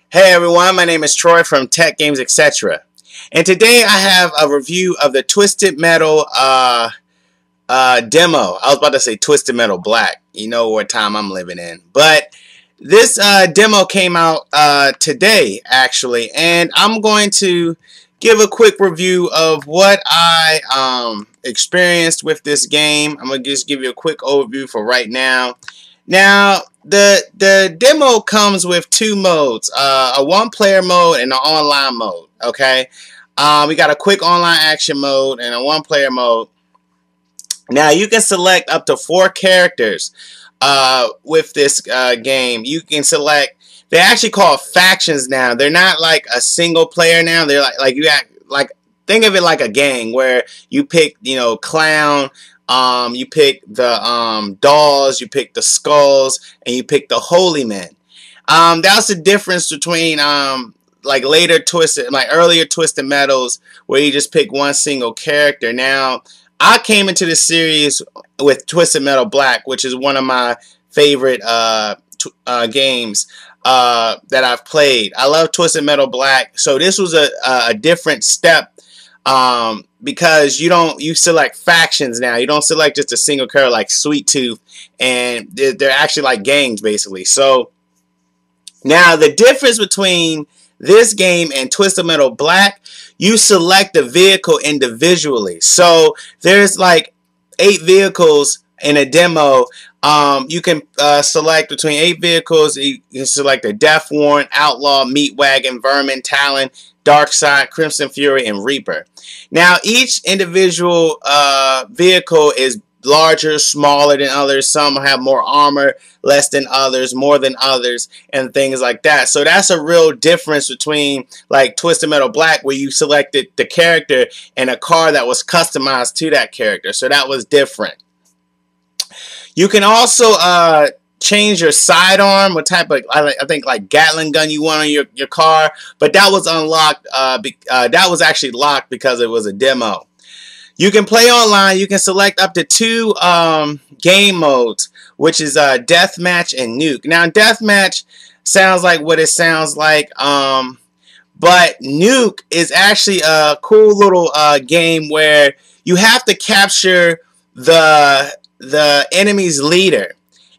Hey everyone, my name is Troy from Tech Games Etc. And today I have a review of the Twisted Metal demo. I was about to say Twisted Metal Black. You know what time I'm living in. But this demo came out today actually, and I'm going to give a quick review of what I experienced with this game. I'm going to just give you a quick overview for right now. Now, the demo comes with two modes, a one-player mode and an online mode, okay? We got a quick online action mode and a one-player mode. Now, you can select up to 4 characters with this game. You can select, they're actually called factions now. They're not like a single player now. They're like you act, like, think of it like a gang where you pick, you know, clown, you pick the dolls, you pick the skulls, and you pick the holy men. That's the difference between like later Twisted, like earlier Twisted Metals, where you just pick one single character. Now, I came into this series with Twisted Metal Black, which is one of my favorite games that I've played. I love Twisted Metal Black, so this was a different step. Because you select factions now. You don't select just a single character like Sweet Tooth, and they're actually like gangs basically. So now the difference between this game and Twisted Metal Black, you select the vehicle individually. So there's like 8 vehicles in a demo. You can select between 8 vehicles. You can select a Death Warrant, Outlaw, Meat Wagon, Vermin, Talon, Dark Side, Crimson Fury, and Reaper. Now, each individual vehicle is larger, smaller than others. Some have more armor, less than others, more than others, and things like that. So that's a real difference between like Twisted Metal Black, where you selected the character and a car that was customized to that character. So that was different. You can also change your sidearm, what type of, I think like Gatling gun you want on your car, but that was unlocked, that was actually locked because it was a demo. You can play online. You can select up to 2 game modes, which is Deathmatch and Nuke. Now, Deathmatch sounds like what it sounds like, but Nuke is actually a cool little game where you have to capture the enemy's leader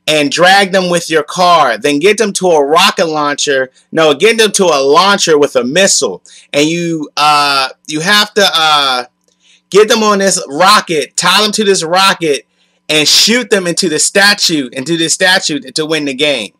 and drag them with your car, then get them to a rocket launcher. No, get them to a launcher with a missile, and you have to get them on this rocket, tie them to this rocket, and shoot them into the statue, to win the game.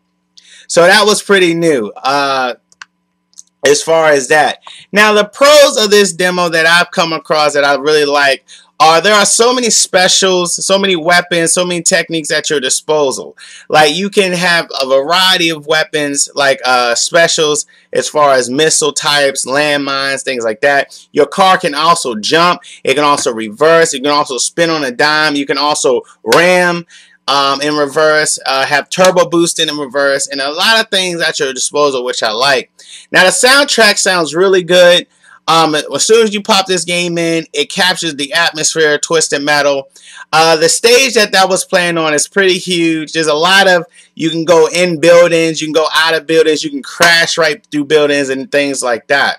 So that was pretty new as far as that. Now, the pros of this demo that I've come across that I really like there are so many specials, so many weapons, so many techniques at your disposal. Like, you can have a variety of weapons, like specials as far as missile types, landmines, things like that. Your car can also jump. It can also reverse. It can also spin on a dime. You can also ram in reverse, have turbo boosting in reverse, and a lot of things at your disposal, which I like. Now, the soundtrack sounds really good. As soon as you pop this game in, it captures the atmosphere of Twisted Metal. The stage that was playing on is pretty huge. There's a lot of, you can go in buildings, you can go out of buildings, you can crash right through buildings and things like that.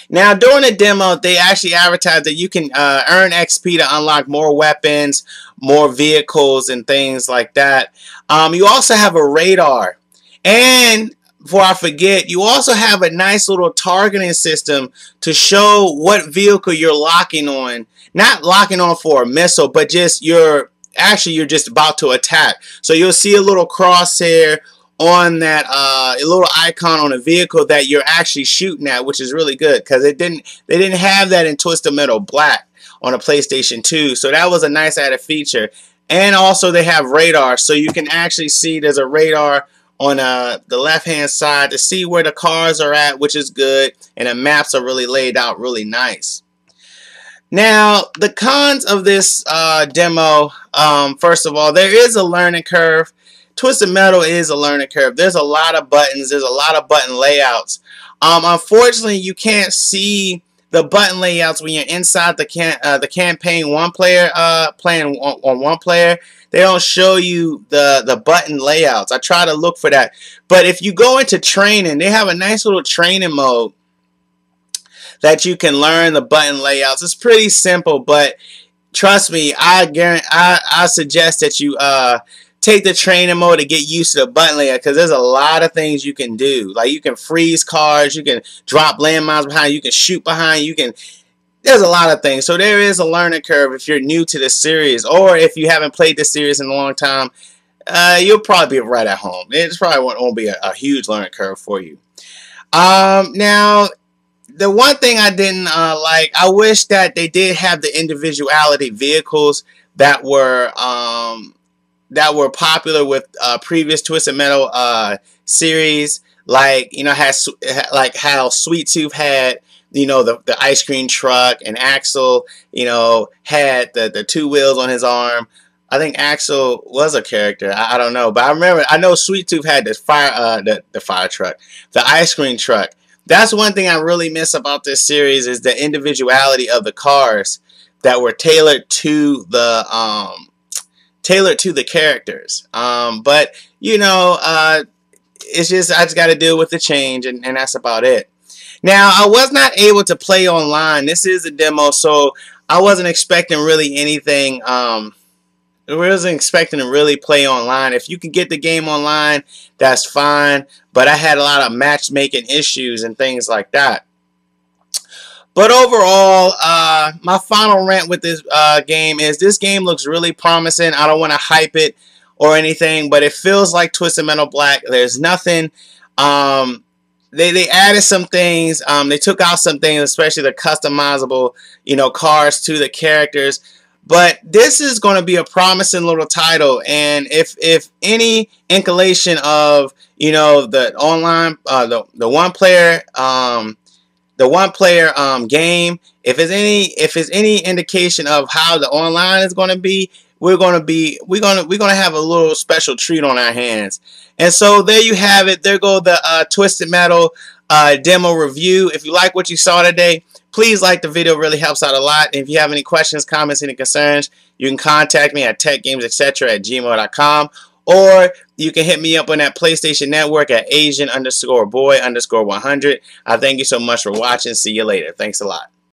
Now, during the demo, they actually advertised that you can earn XP to unlock more weapons, more vehicles, and things like that. You also have a radar. And before I forget, you also have a nice little targeting system to show what vehicle you're locking on. Not locking on for a missile, but just you're just about to attack. So you'll see a little crosshair on that, a little icon on a vehicle that you're actually shooting at, which is really good because they didn't have that in Twisted Metal Black on a PlayStation 2. So that was a nice added feature. And also they have radar, so you can actually see there's a radar on the left hand side to see where the cars are at, which is good, and the maps are really laid out really nice. Now, the cons of this demo, first of all, there is a learning curve. Twisted Metal is a learning curve. There's a lot of buttons. There's a lot of button layouts. Unfortunately, you can't see the button layouts when you're inside the campaign one player playing on one player. They don't show you the button layouts. I try to look for that. But if you go into training, they have a nice little training mode that you can learn the button layouts. It's pretty simple, but trust me, I suggest that you take the training mode to get used to the button layout, because there's a lot of things you can do. Like you can freeze cars, you can drop landmines behind you, can shoot behind you, there's a lot of things. So there is a learning curve if you're new to this series, or if you haven't played this series in a long time. You'll probably be right at home. It probably won't be a huge learning curve for you. Now, the one thing I didn't like, I wish that they did have the individuality vehicles that were popular with previous Twisted Metal series, like like how Sweet Tooth had the ice cream truck, and Axel had the two wheels on his arm. I think Axel was a character. I don't know, but I know Sweet Tooth had the fire truck, the ice cream truck. That's one thing I really miss about this series, is the individuality of the cars that were tailored to the characters. But it's just, I just got to deal with the change, and that's about it. Now, I was not able to play online. This is a demo, so I wasn't expecting really anything. I wasn't expecting to really play online. If you can get the game online, that's fine. But I had a lot of matchmaking issues and things like that. But overall, my final rant with this game is this game looks really promising. I don't want to hype it or anything, but it feels like Twisted Metal Black. There's nothing. They added some things. They took out some things, especially the customizable, cars to the characters. But this is going to be a promising little title, and if any inclination of the online the one player game, if it's any indication of how the online is going to be, we're gonna have a little special treat on our hands. And so there you have it. There go the Twisted Metal demo review. If you like what you saw today, please like the video. It really helps out a lot. And if you have any questions, comments, any concerns, you can contact me at techgamesetc@gmail.com, or you can hit me up on that PlayStation Network at Asian_boy_100. I thank you so much for watching. See you later. Thanks a lot.